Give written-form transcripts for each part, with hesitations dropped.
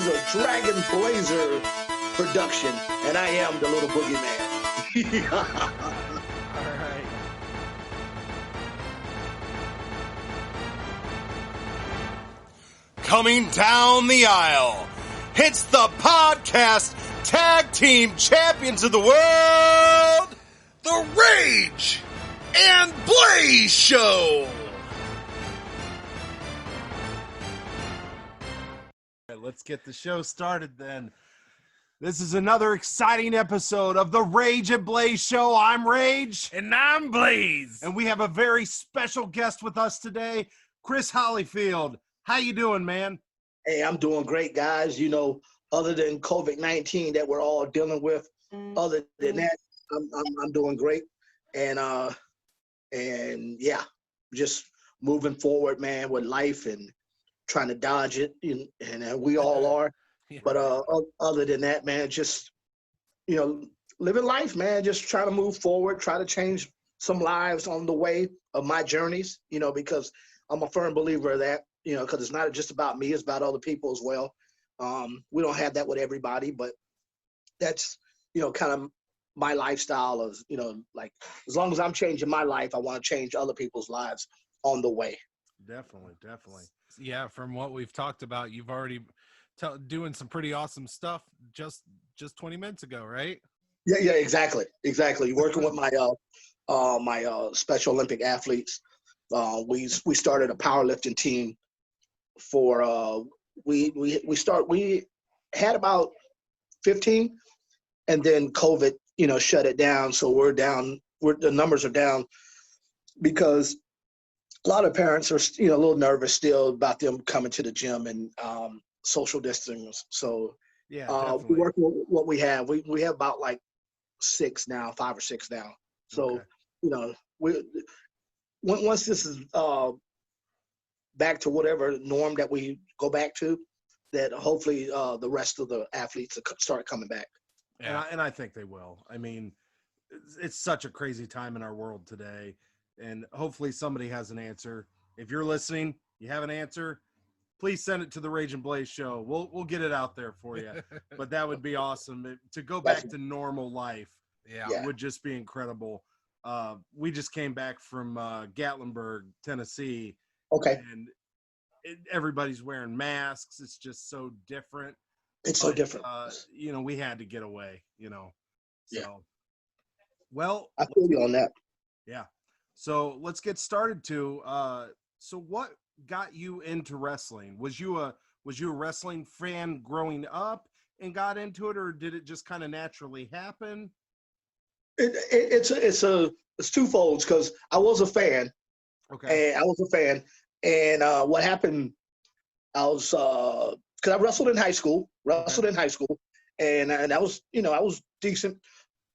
is a Dragon Blazer production, and I am the little Boogeyman. All right. Coming down the aisle, it's the podcast tag team champions of the world, The Rage and Blaze Show. Let's get the show started then. This is another exciting episode of the Rage and Blaze Show. I'm Rage. And I'm Blaze. And we have a very special guest with us today, Chris Hollyfield. How you doing, man? Hey, I'm doing great, guys. You know, other than COVID-19 that we're all dealing with, other than that, I'm doing great. And yeah, just moving forward, man, with life and trying to dodge it, and we all are. Yeah. But other than that, man, just, living life, man, just trying to move forward, try to change some lives on the way of my journeys, because I'm a firm believer of that, because it's not just about me, it's about other people as well. We don't have that with everybody, but that's, kind of my lifestyle of, like, as long as I'm changing my life, I want to change other people's lives on the way. Definitely. Yeah, from what we've talked about, you've already doing some pretty awesome stuff just 20 minutes ago, right? Yeah, exactly. Working with my Special Olympic athletes. We started a powerlifting team for we had about 15, and then COVID, shut it down. So the numbers are down because a lot of parents are, a little nervous still about them coming to the gym and social distancing. So Yeah, we work with what we have. We have about like 5 or 6 now. So, okay. Once this is back to whatever norm that we go back to, that hopefully the rest of the athletes start coming back. Yeah. And I think they will. I mean, it's such a crazy time in our world today. And hopefully somebody has an answer. If you're listening, you have an answer, please send it to the Rage and Blaze Show. We'll get it out there for you. But that would be awesome. To go back to normal life would just be incredible. We just came back from Gatlinburg, Tennessee. Okay. And everybody's wearing masks. It's just so different. It's so different. We had to get away, So, Yeah. Well, I feel you on that. Yeah. So let's get started to, so what got you into wrestling? Was you a wrestling fan growing up and got into it, or did it just kind of naturally happen? It's twofold, because I was a fan. Okay. And what happened, I was, because I wrestled in high school, and I was, I was decent.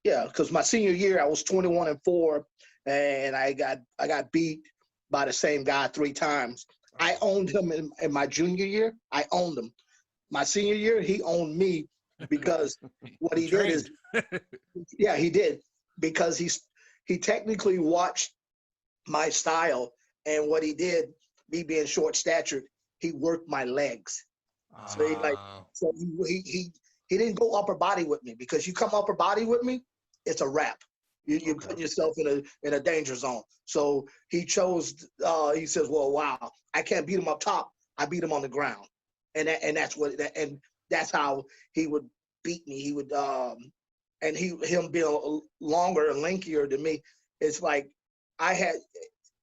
Yeah, because my senior year I was 21-4, and I got beat by the same guy 3 times. I owned him in my junior year. I owned him. My senior year, he owned me, because what he did is, yeah, he did, because he technically watched my style, and what he did, me being short statured, he worked my legs. So he didn't go upper body with me, because you come upper body with me, it's a wrap. You put yourself in a danger zone. So he chose. He says, "Well, wow, I can't beat him up top. I beat him on the ground," and that's how he would beat me. He would, and him being longer and lankier than me, it's like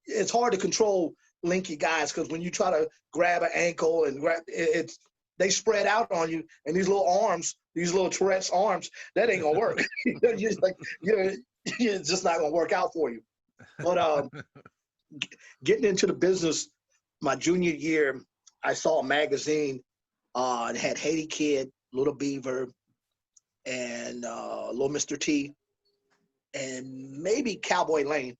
it's hard to control lanky guys, because when you try to grab an ankle and they spread out on you, and these little arms, these little Tourette's arms, that ain't gonna work. It's just not gonna work out for you. But getting into the business, my junior year, I saw a magazine. It had Haiti Kid, Little Beaver, and Little Mr. T, and maybe Cowboy Lane.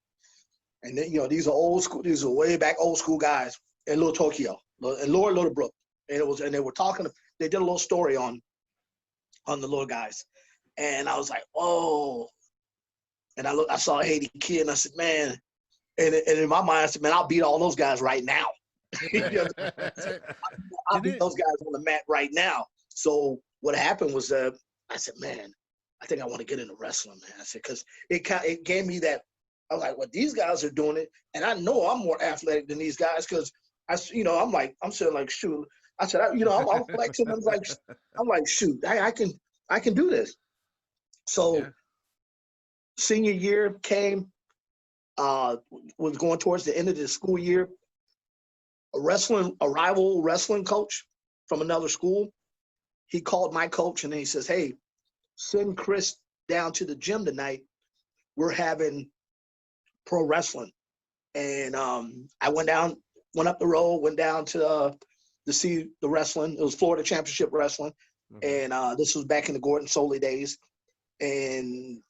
And then, these are old school. These are way back old school guys. And Little Tokyo, and Laura Little Brook. And they were talking. They did a little story on the little guys, and I was like, oh. And I saw Haiti Kid, and I said, man. And in my mind, I said, man, I'll beat all those guys right now. I'll beat those guys on the mat right now. So what happened was that I said, man, I think I want to get into wrestling, man. I said, because it gave me that. I'm like, well, these guys are doing it, and I know I'm more athletic than these guys because I'm sitting like, shoot. I said, I'm flexing. I'm like, shoot, I can do this. So senior year came, was going towards the end of the school year. A rival wrestling coach from another school, he called my coach and he says, hey, send Chris down to the gym tonight. We're having pro wrestling. And I went up the road, went down to see the wrestling. It was Florida Championship Wrestling. And this was back in the Gordon Soley days. And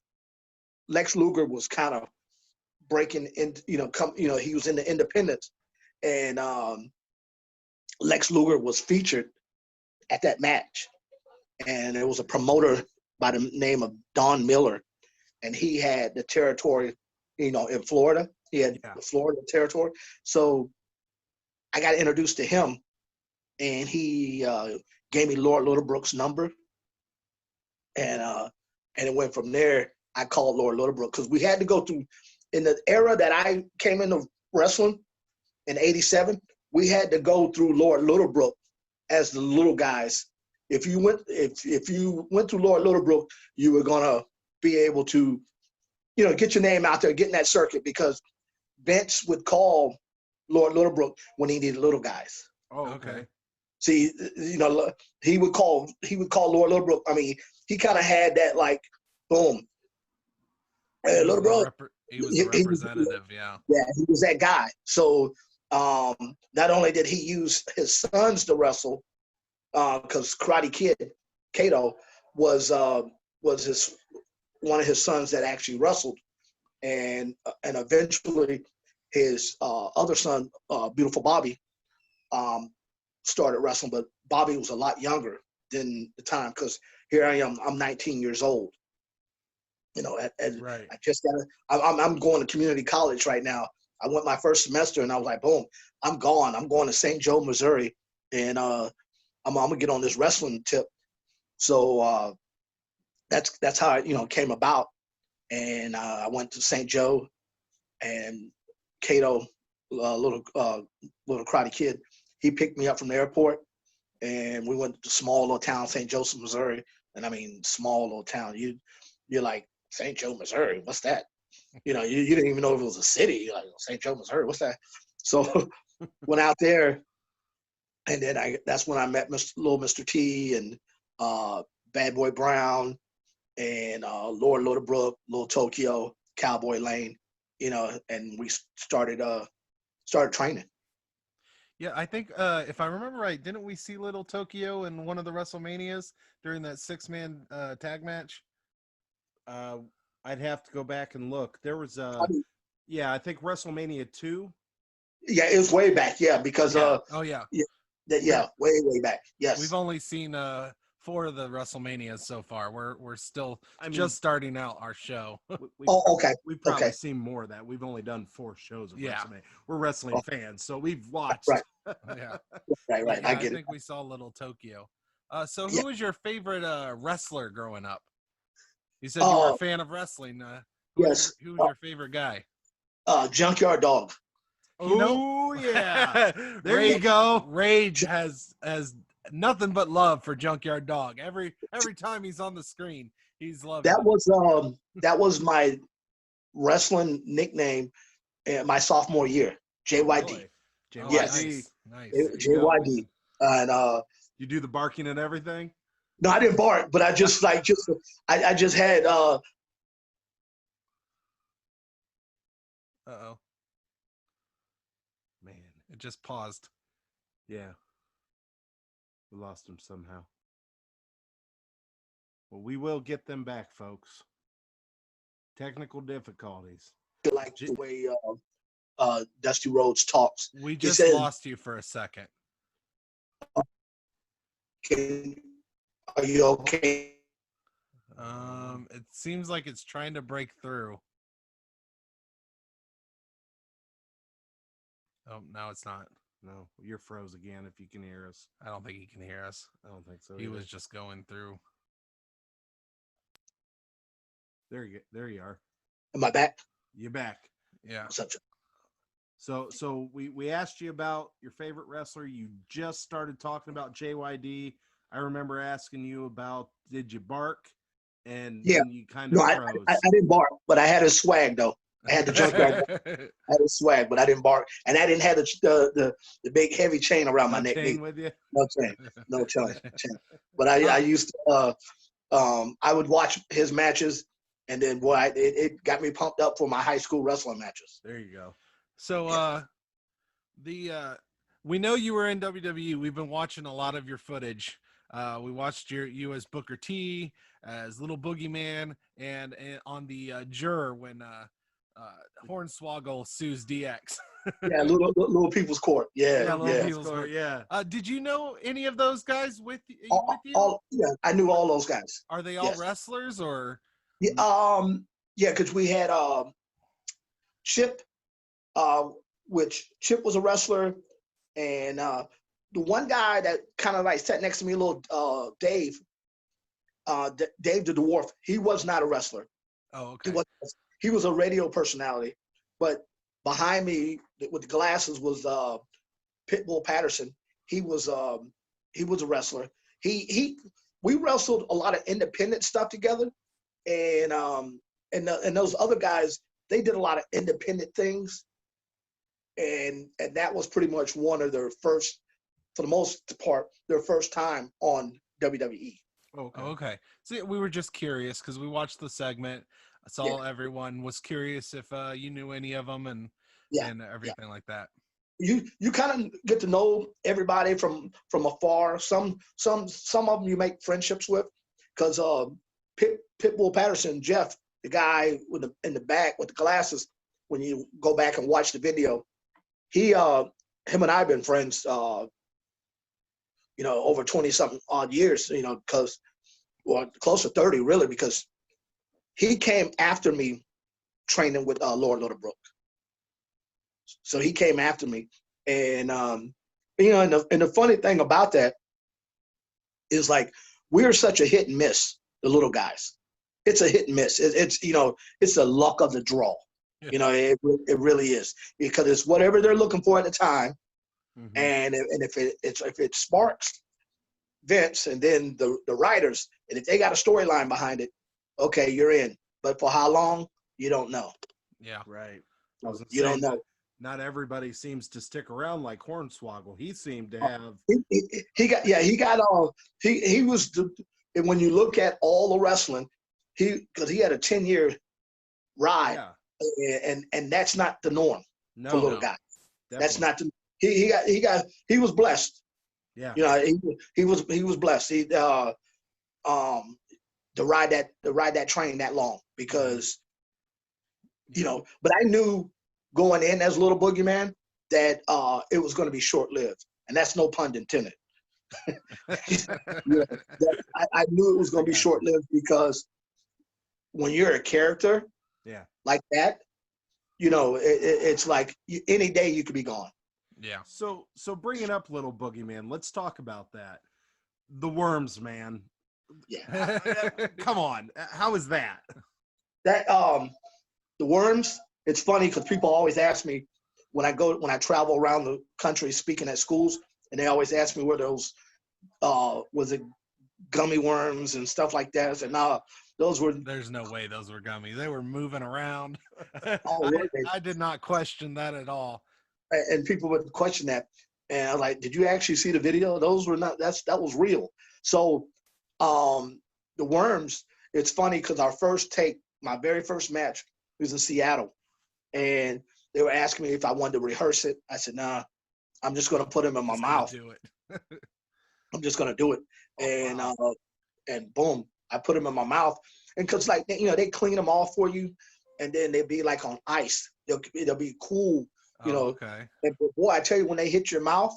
Lex Luger was kind of breaking in, he was in the independents. And Lex Luger was featured at that match. And there was a promoter by the name of Don Miller. And he had the territory, in Florida. He had the Florida territory. So I got introduced to him. And he gave me Lord Littlebrook's number. And it went from there. I called Lord Littlebrook because we had to go through, in the era that I came into wrestling in '87, we had to go through Lord Littlebrook as the little guys. If you went through Lord Littlebrook, you were gonna be able to, get your name out there, get in that circuit, because Vince would call Lord Littlebrook when he needed little guys. Oh, okay. See, he would call Lord Littlebrook. I mean, he kind of had that, like, boom. Hey, Littlebrook. He was the representative, Yeah, he was that guy. So not only did he use his sons to wrestle, because Karate Kid, Kato, was one of his sons that actually wrestled, and eventually his other son, Beautiful Bobby, started wrestling. But Bobby was a lot younger than the time, because here I am, I'm 19 years old. Right. I just I'm going to community college right now. I went my first semester and I was like, boom, I'm gone. I'm going to St. Joe, Missouri, and I'm gonna get on this wrestling tip. So that's how it came about. And I went to St. Joe, and Kato, little Karate Kid, he picked me up from the airport, and we went to small little town, St. Joseph, Missouri. And I mean, small little town. You're like, St. Joe, Missouri, what's that? You didn't even know if it was a city. You're like, St. Joe, Missouri, what's that? So went out there, and then that's when I met Little Mr. T and Bad Boy Brown and Lord Littlebrook, Little Tokyo, Cowboy Lane, and we started training. Yeah, I think if I remember right, didn't we see Little Tokyo in one of the WrestleManias during that 6-man tag match? I'd have to go back and look. There was I think WrestleMania 2. Yeah, it was way back. Yeah, because way back. Yes, we've only seen 4 of the WrestleManias so far. We're still just starting out our show. Okay. We've probably seen more of that. We've only done 4 shows of WrestleMania. We're wrestling fans, so we've watched. Right. Yeah. Right. I think we saw Little Tokyo. So who was your favorite wrestler growing up? You said you were a fan of wrestling. Yes. Who was your favorite guy? Junkyard Dog. Oh, yeah. There you go. Rage has nothing but love for Junkyard Dog. Every time he's on the screen, he's loving that was my wrestling nickname in my sophomore year, JYD. Really? JYD. Yes. Nice. JYD. And you do the barking and everything? no, I didn't bark, but I just I just had Uh-oh. Man, it just paused. Yeah. We lost them somehow. Well, we will get them back, folks. Technical difficulties. like the way Dusty Rhodes talks. We just lost you for a second. Are you okay? It seems like it's trying to break through. Oh, now it's not. No, you're froze again. If you can hear us, I don't think he can hear us. I don't think so. He either. was just going through. There you are. Am I back? You're back. Yeah. Such a, So we asked you about your favorite wrestler. You just started talking about JYD. I remember asking you about did you bark, and Yeah. then you kind of no, froze. I didn't bark, but I had his swag though. I had the junkyard. I had his swag, but I didn't bark, and I didn't have the big heavy chain around my No neck. chain with you. No chain, no chain. But I used to. I would watch his matches, and then boy, it got me pumped up for my high school wrestling matches. There you go. So we know you were in WWE. We've been watching a lot of your footage. We watched you as Booker T, as Little Boogeyman, and on the Juror when Hornswoggle sues DX. Yeah, little People's Court. Yeah, Little People's Court. Yeah. Did you know any of those guys with you? Yeah, I knew all those guys. Are they all Yes. wrestlers or? Yeah, because we had Chip, which Chip was a wrestler, and the one guy that kind of like sat next to me, little Dave, Dave the Dwarf. He was not a wrestler. Oh, okay. He was a radio personality, but behind me with the glasses was Pitbull Patterson. He was a wrestler. We wrestled a lot of independent stuff together, and those other guys, they did a lot of independent things, and that was pretty much one of their first, for the most part, their first time on WWE. Okay. See, we were just curious because we watched the segment. I saw everyone was curious if you knew any of them and everything like that. You kind of get to know everybody from afar. Some of them you make friendships with, because Pitbull Patterson, Jeff, the guy in the back with the glasses, when you go back and watch the video, him and I have been friends, over 20-something odd years, because, well, close to 30 really, because he came after me training with Lord Littlebrook. So he came after me, and and the funny thing about that is, like, we're such a hit and miss, the little guys. It's a hit and miss. It's the luck of the draw. It really is, because it's whatever they're looking for at the time, Mm-hmm. and if it sparks Vince and then the writers, and if they got a storyline behind it, okay, you're in. But for how long, you don't know. Yeah, Right. You don't know. Not everybody seems to stick around like Hornswoggle. He seemed to have. He was and when you look at all the wrestling, because he had a 10-year ride, and that's not the norm for little guys. Definitely. That's not the. He was blessed. Yeah. He was blessed. To ride that train that long, because but I knew going in as Little Boogeyman that it was going to be short-lived, and that's no pun intended. I knew it was going to be short-lived, because when you're a character like that, it's like any day you could be gone. Yeah. So bringing up Little Boogeyman, let's talk about that. The Worms, man. Yeah. Come on. How is that? That the Worms, it's funny because people always ask me when I travel around the country speaking at schools, and they always ask me where those was it gummy worms and stuff like that. I said, no, those were. There's no way those were gummies. They were moving around. Oh, I did not question that at all. And people would question that, and I was like, did you actually see the video? Those were not. That was real. So, the Worms. It's funny because my very first match was in Seattle, and they were asking me if I wanted to rehearse it. I said, nah, I'm just going to put them in my mouth. Do it. I'm just going to do it. And boom, I put them in my mouth. And because, like, they clean them off for you, and then they'd be like on ice. They'll be cool, Okay. And boy, I tell you, when they hit your mouth,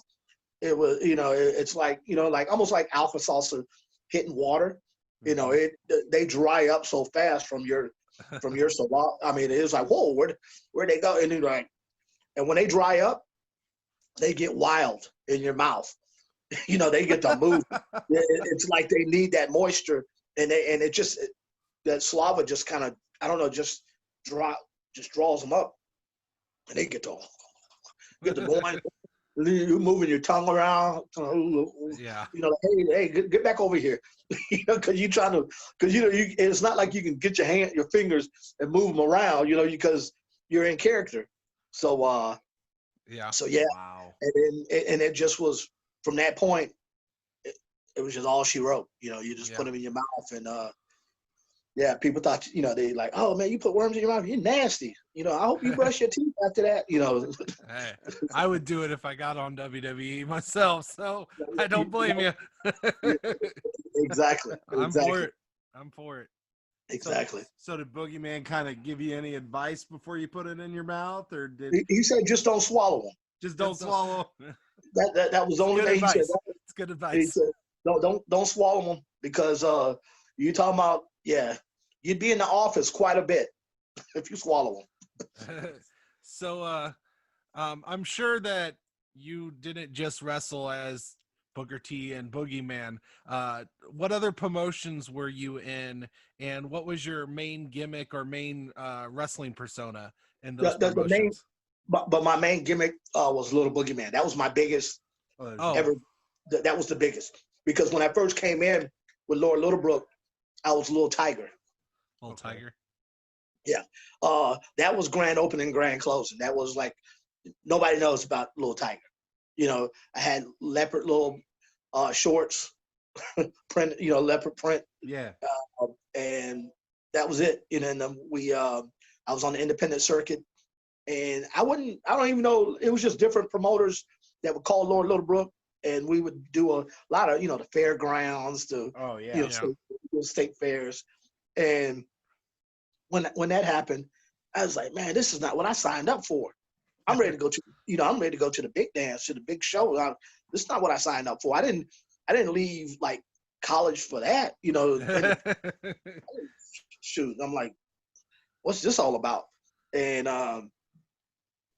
it was, it's like, like almost like alpha salsa hitting water. They dry up so fast from your saliva. I mean, it was like, whoa, where'd they go? And and when they dry up, they get wild in your mouth. They get to move. It's like they need that moisture, and it just that slava just kind of, I don't know, just draws them up, and they get to going. You moving your tongue around, Yeah. Hey, get back over here, because it's not like you can get your fingers and move them around, because you're in character. So Yeah. So yeah, Wow. and it just was from that point. It was just all she wrote. You just put them in your mouth, and yeah, people thought they like, oh man, you put worms in your mouth, you're nasty. I hope you brush your teeth after that. Hey, I would do it if I got on WWE myself, so I don't blame you. Exactly. I'm for it. Exactly. So did Boogeyman kind of give you any advice before you put it in your mouth, or did He said just don't swallow them. just don't swallow? That was the only thing he said. It's good advice. He said, don't swallow them, because you talking about, yeah, you'd be in the office quite a bit if you swallow them. So I'm sure that you didn't just wrestle as Booker T and Boogeyman. What other promotions were you in, and what was your main gimmick or main wrestling persona in those promotions? But my main gimmick was Little Boogeyman. That was my biggest ever. That was the biggest, because when I first came in with Lord Littlebrook, I was Little Tiger. Little Tiger. Yeah. That was grand opening, grand closing. That was like, nobody knows about Little Tiger. I had leopard little shorts, print, leopard print. Yeah. And that was it. And then I was on the independent circuit, and I don't even know, it was just different promoters that would call Lord Littlebrook, and we would do a lot of, the fairgrounds, state fairs. And when that happened, I was like, man, this is not what I signed up for. I'm ready to go to, I'm ready to go to the big dance, to the big show. This is not what I signed up for. I didn't leave like college for that, shoot. I'm like, what's this all about? And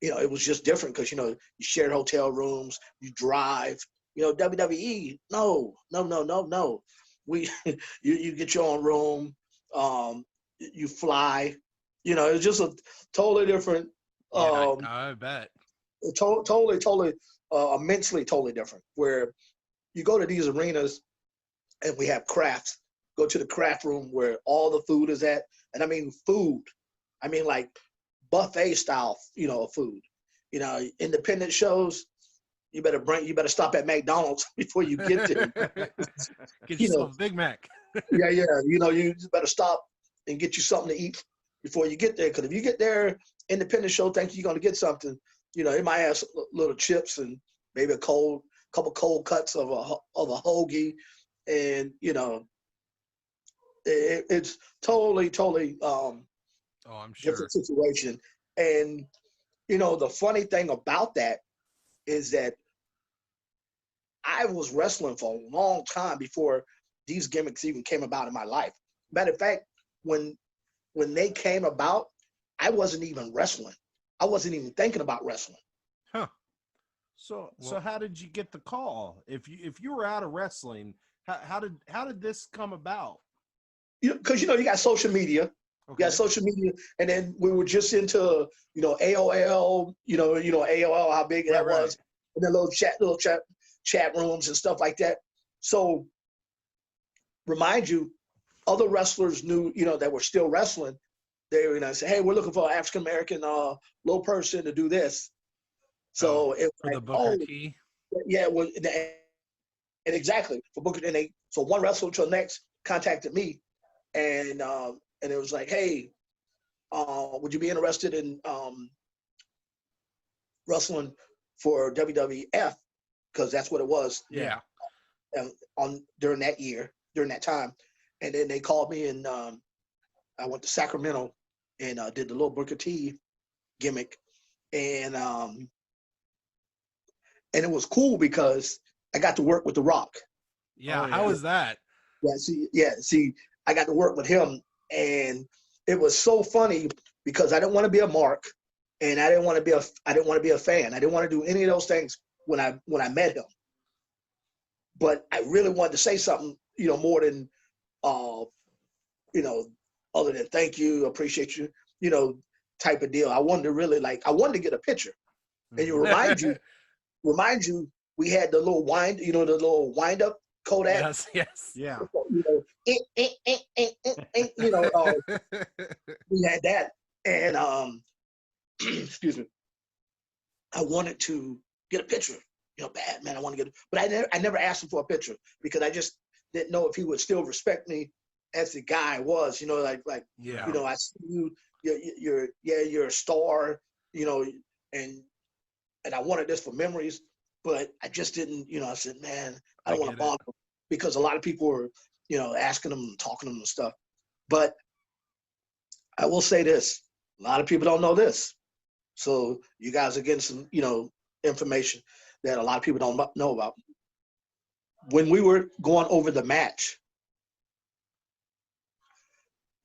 it was just different, because you shared hotel rooms, you drive. WWE, no. You get your own room, you fly. It's just a totally different. I bet. Totally, immensely, totally different. Where you go to these arenas, and we have crafts. Go to the craft room where all the food is at, and I mean food. I mean like buffet style, food. Independent shows, you better stop at McDonald's before you get there. Get yourself a Big Mac. Yeah. You better stop and get you something to eat before you get there. Because if you get there, independent show, thinking you're going to get something, it might have little chips and maybe a couple cold cuts of a hoagie, and it's totally I'm sure. different situation. And the funny thing about that is that I was wrestling for a long time before these gimmicks even came about in my life. Matter of fact, when they came about, I wasn't even wrestling. I wasn't even thinking about wrestling. Huh. So how did you get the call? If you were out of wrestling, how did this come about? Because you got social media. Okay. You got social media, and then we were just into AOL. AOL, how big that was, and then little chat rooms and stuff like that. So, remind you, other wrestlers knew, that were still wrestling. They were say, hey, we're looking for an African American low person to do this. So it was the Booker T. Yeah, well, and exactly for Booker, and so one wrestler to the next contacted me, and it was like, hey, would you be interested in wrestling for WWF? Because that's what it was. Yeah. During that time, and then they called me, and I went to Sacramento and did the little Booker T gimmick, and it was cool because I got to work with The Rock. Yeah, how was that? See, I got to work with him, and it was so funny because I didn't want to be a mark, and I didn't want to be a fan. I didn't want to do any of those things. when I met him. But I really wanted to say something, more than, other than thank you, appreciate you, type of deal. I wanted to really I wanted to get a picture. And you remind you, we had the little the little wind up Kodak. Yes. Yeah. We had that, and excuse me. I wanted to get a picture, bad man. I want to get, but I never asked him for a picture because I just didn't know if he would still respect me as the guy I was. I see you're a star, and I wanted this for memories, but I just didn't. I said, man, I don't want to bother him because a lot of people were, asking him, talking to him and stuff. But I will say this: a lot of people don't know this. So you guys are getting some, information that a lot of people don't know about. When we were going over the match,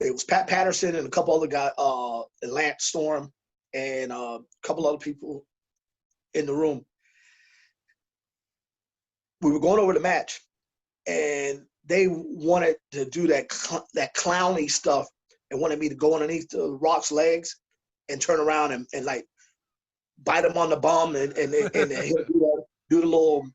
it was Pat Patterson and a couple other guys, Lance Storm, and a couple other people in the room. We were going over the match, and they wanted to do that clowny stuff and wanted me to go underneath the Rock's legs and turn around and bite him on the bum and he'll do the little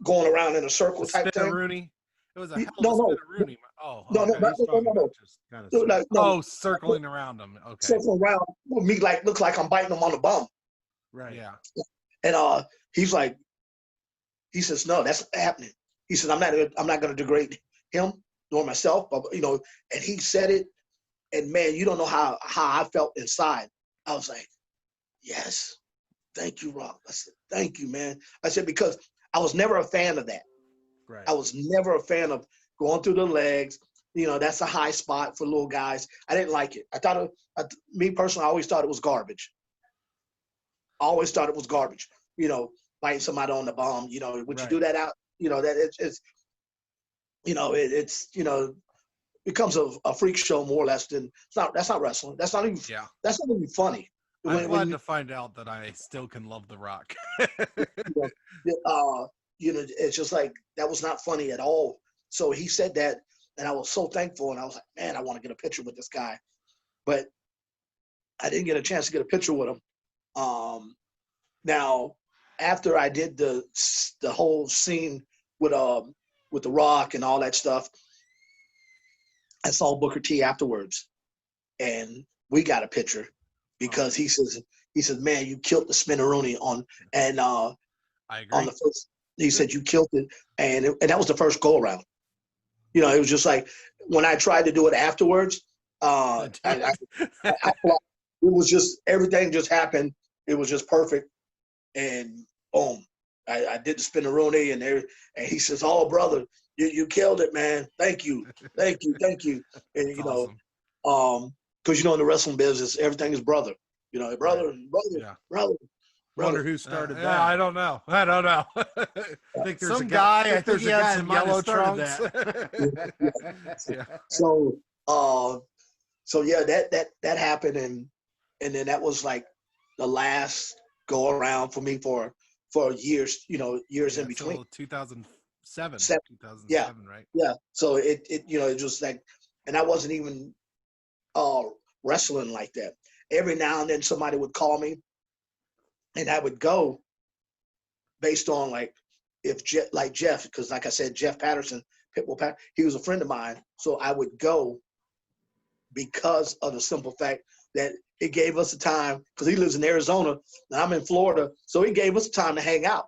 going around in a circle type thing. Rooney. It was a hell no, of a Rooney. Oh, no, okay. no. Just kind of Circling around him. Okay. Circling around with me looks like I'm biting him on the bum. right. Yeah. And he's like, he says, no, that's not happening. He says, I'm not going to degrade him nor myself, but and he said it. And man, you don't know how I felt inside. I was like, yes, thank you, Rock. I said, thank you, man. I said, because I was never a fan of that. Right. I was never a fan of going through the legs. That's a high spot for little guys. I didn't like it. I thought me personally, I always thought it was garbage. I always thought it was garbage. Biting somebody on the bum, would you do that out? That it's becomes a freak show more or less than that's not wrestling. That's not even funny. I'm glad to find out that I still can love The Rock. It's just like that was not funny at all. So he said that, and I was so thankful, and I was like, man, I want to get a picture with this guy, but I didn't get a chance to get a picture with him. Now, after I did the whole scene with The Rock and all that stuff, I saw Booker T afterwards, and we got a picture because he says, man, you killed the Spinneroonie on the first. He said you killed it, and that was the first go around. It was just like when I tried to do it afterwards. It was just everything just happened. It was just perfect, and boom, I did the Spinneroonie, and he says, "Oh, brother, you killed it, man. Thank you. And Awesome. Because in the wrestling business, everything is brother. Brother. Wonder who started that. Yeah, I don't know. I think there's Some guy. I think there's he a had guy some that might have yellow started trunks. that. Yeah. So yeah, that happened, and then that was like the last go around for me for years, years in between. So 2007. Yeah. Right? Yeah. So it just like, and I wasn't even wrestling like that. Every now and then somebody would call me, and I would go based on if Jeff, because like I said, Jeff Patterson, Pitbull Pat, he was a friend of mine. So I would go because of the simple fact that it gave us the time, because he lives in Arizona and I'm in Florida. So it gave us time to hang out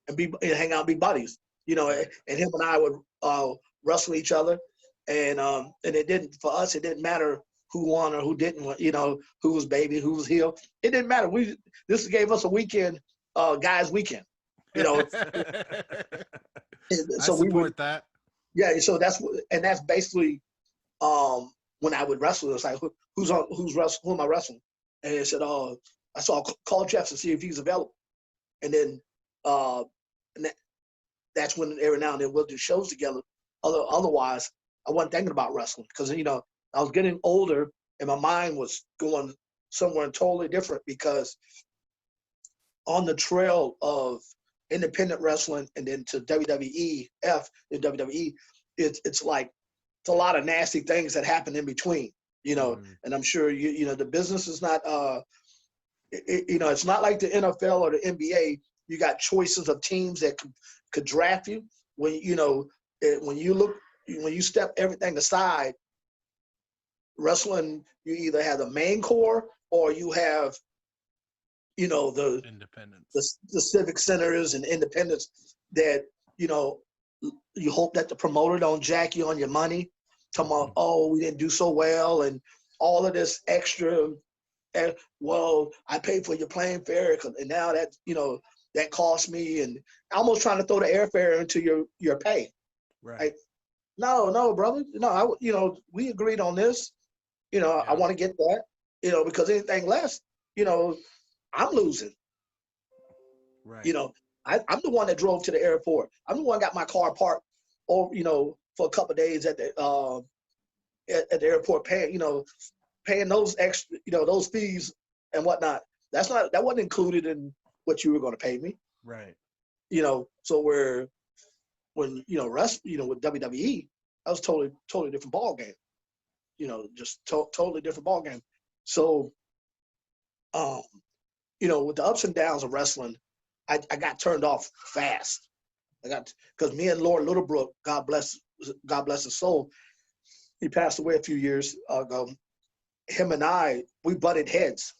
and be buddies, and him and I would wrestle each other. And it didn't matter who won or who didn't win, who was baby, who was heel. It didn't matter. This gave us a weekend, guys' weekend, I so support that. Yeah. So that's basically when I would wrestle. It's like, who am I wrestling? And it said, I saw call Jeff to see if he's available. And then that's when every now and then we'll do shows together. Otherwise, I wasn't thinking about wrestling because I was getting older and my mind was going somewhere totally different because on the trail of independent wrestling and then to WWEF and WWE, it's like it's a lot of nasty things that happen in between, and I'm sure the business is not it's not like the NFL or the NBA. You got choices of teams that could draft you when when you step everything aside. Wrestling, you either have the main core or you have the independence, the civic centers and independents that you hope that the promoter don't jack you on your money. Come on, oh, we didn't do so well, and all of this extra. Well, I paid for your plane fare, and now that that cost me, and almost trying to throw the airfare into your pay. right? No, brother, no, we agreed on this. I want to get that, because anything less, I'm losing. Right. I'm the one that drove to the airport. I'm the one that got my car parked, or for a couple of days at the airport, paying those extra, those fees and whatnot. That wasn't included in what you were going to pay me. Right. So when with WWE, that was totally different ball game. Just totally different ball game. So, with the ups and downs of wrestling, I got turned off fast. Because me and Lord Littlebrook, God bless his soul, he passed away a few years ago. Him and I, we butted heads.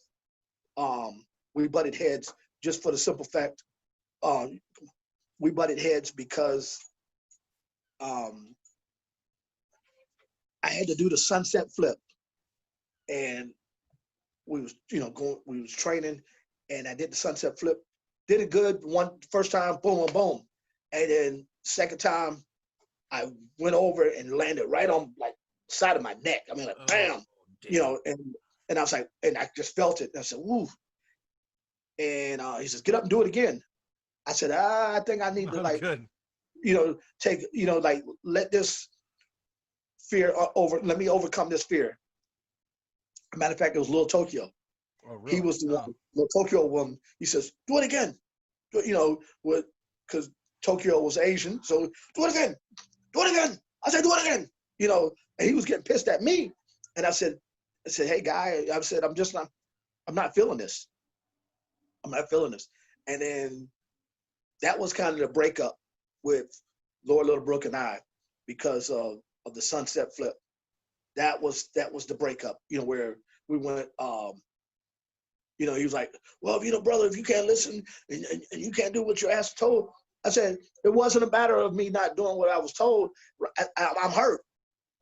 We butted heads just for the simple fact, we butted heads because I had to do the sunset flip, and we was training, and I did the sunset flip, did it good first time, boom, boom, boom, and then second time, I went over and landed right on like side of my neck. I mean, like bam, and I was like, and I just felt it. And I said, woo. And he says, get up and do it again. I said, I think I need to take, let this fear let me overcome this fear. Matter of fact, it was Lil Tokyo. Oh, really? He was the one, Lil Tokyo one. He says, do it again. Because Tokyo was Asian. So do it again. Do it again. I said, do it again. And he was getting pissed at me. And I said, hey guy, I'm not feeling this. I'm not feeling this. And then that was kind of the breakup with Lord Littlebrook and I, because of the sunset flip. That was the breakup, where we went, he was like, well, brother, if you can't listen and you can't do what you're asked told. I said, it wasn't a matter of me not doing what I was told. I'm hurt.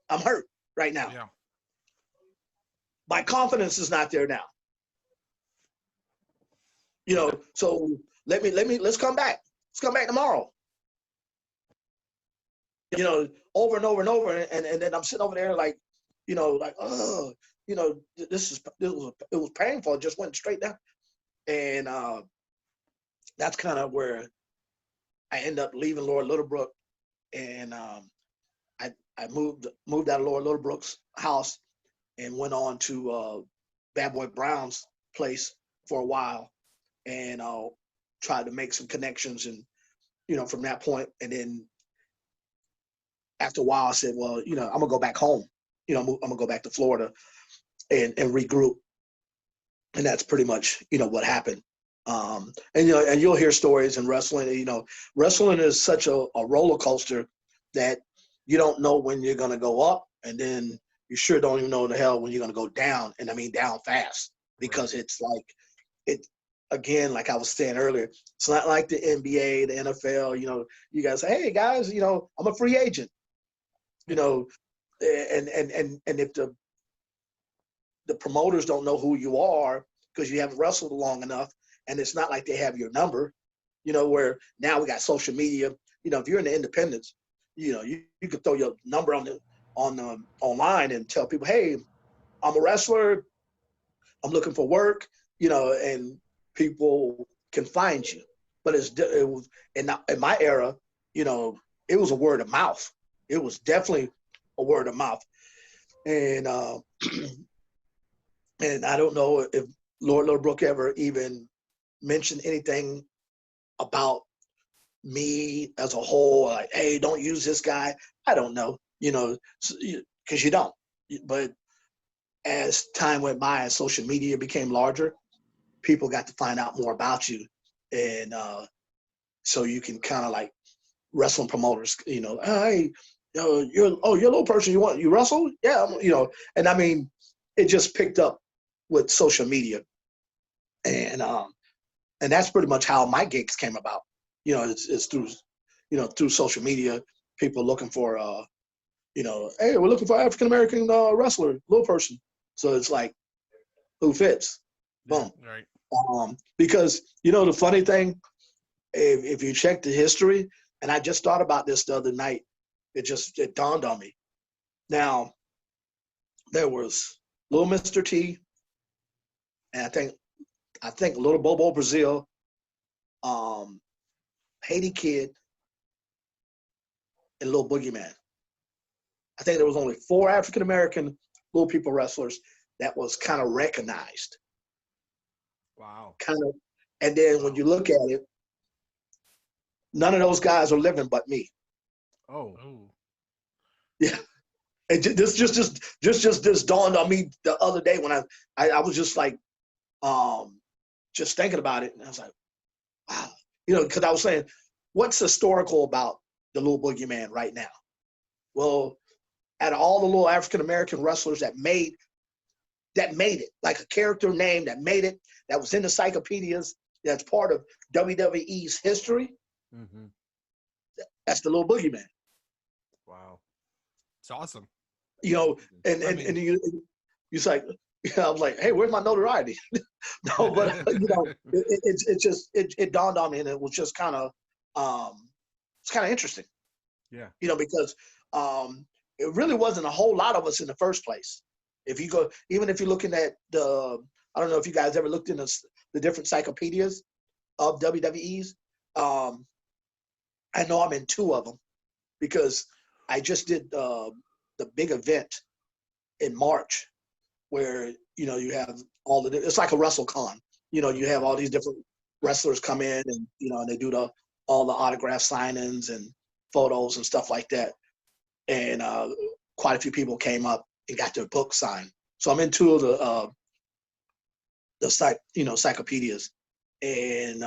I'm hurt right now. Yeah. My confidence is not there now. So let's come back. Let's come back tomorrow. Over and over and over, and then I'm sitting over there like, oh, it was painful. It just went straight down, and that's kind of where I end up leaving Lord Littlebrook, and I moved out of Lord Littlebrook's house and went on to Bad Boy Brown's place for a while, and tried to make some connections, and from that point, and then after a while I said, well, I'm gonna go back home. I'm gonna go back to Florida and regroup, and that's pretty much what happened. And you'll hear stories in wrestling. Wrestling is such a roller coaster that you don't know when you're gonna go up, and then you sure don't even know the hell when you're gonna go down, and I mean down fast, because it's like again, like I was saying earlier, it's not like the NBA, the NFL. You guys say, hey guys, I'm a free agent. And if the promoters don't know who you are because you haven't wrestled long enough, and it's not like they have your number, where now we got social media. If you're in the independents, you could throw your number on online and tell people, hey, I'm a wrestler, I'm looking for work, and people can find you. But it was in my era, it was a word of mouth. It was definitely a word of mouth. And and I don't know if Lord Littlebrook ever even mention anything about me as a whole, like, hey, don't use this guy. I don't know, because you don't. But as time went by and social media became larger, people got to find out more about you. And so you can kind of like wrestling promoters, hey, you're a little person, you wrestle? Yeah, and I mean, it just picked up with social media. And that's pretty much how my gigs came about. It's through, through social media, people looking for, hey, we're looking for African-American wrestler, little person. So it's like, who fits? Boom. Right. Because, the funny thing, if you check the history, and I just thought about this the other night, it dawned on me. Now, there was Little Mr. T, and I think Little Bobo Brazil, Haiti Kid, and Little Boogeyman. I think there was only 4 African-American little people wrestlers that was kind of recognized. Wow. And then when you look at it, none of those guys are living but me. Oh. Yeah. And this just dawned on me the other day when I was just like, just thinking about it. And I was like, wow. Because I was saying, what's historical about the Little Boogeyman right now? Well, out of all the little African-American wrestlers that made it, like a character name that made it, that was in the cyclopedias, that's part of WWE's history, that's the Little Boogeyman. Wow. It's awesome. And you say, I was like, hey, where's my notoriety? No, but it dawned on me, and it was just kind of it's kind of interesting. Yeah. Because it really wasn't a whole lot of us in the first place. If you go, even if you're looking at I don't know if you guys ever looked in the different cyclopedias of WWE's. I know I'm in 2 of them because I just did the big event in March where, you have it's like a WrestleCon. You have all these different wrestlers come in and, and they do all the autograph signings and photos and stuff like that. And quite a few people came up and got their book signed. So I'm in 2 of the cyclopedias. And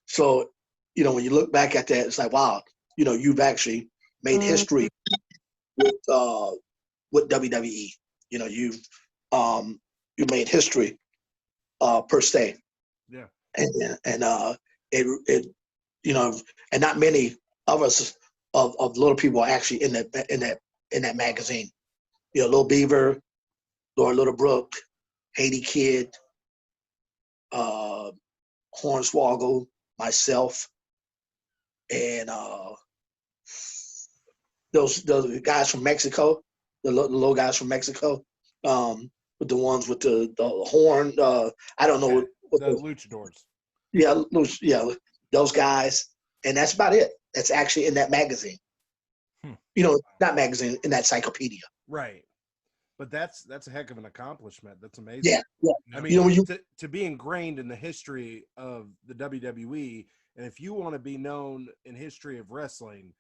so, when you look back at that, it's like, wow, you've actually made history with WWE. You made history per se. Yeah. And it and not many of us of little people are actually in that magazine. Little Beaver, Laura Little Brook, Haiti Kid, Hornswoggle, myself, and those guys from Mexico, the little guys from Mexico, with the ones with the horn. I don't know what the luchadors. Yeah, those guys, and that's about it. That's actually in that magazine. Not magazine, in that cyclopedia. Right. But that's a heck of an accomplishment. That's amazing. Yeah. I mean, to be ingrained in the history of the WWE, and if you want to be known in history of wrestling,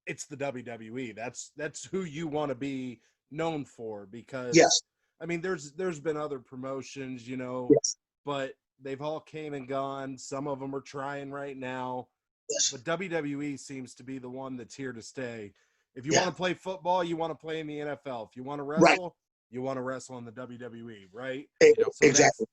it's the WWE. That's who you want to be known for, because yes. I mean, there's been other promotions, yes. but they've all came and gone. Some of them are trying right now. Yes. But WWE seems to be the one that's here to stay. If you want to play football, you want to play in the NFL. If you want to wrestle, you want to wrestle in the WWE, right? Exactly.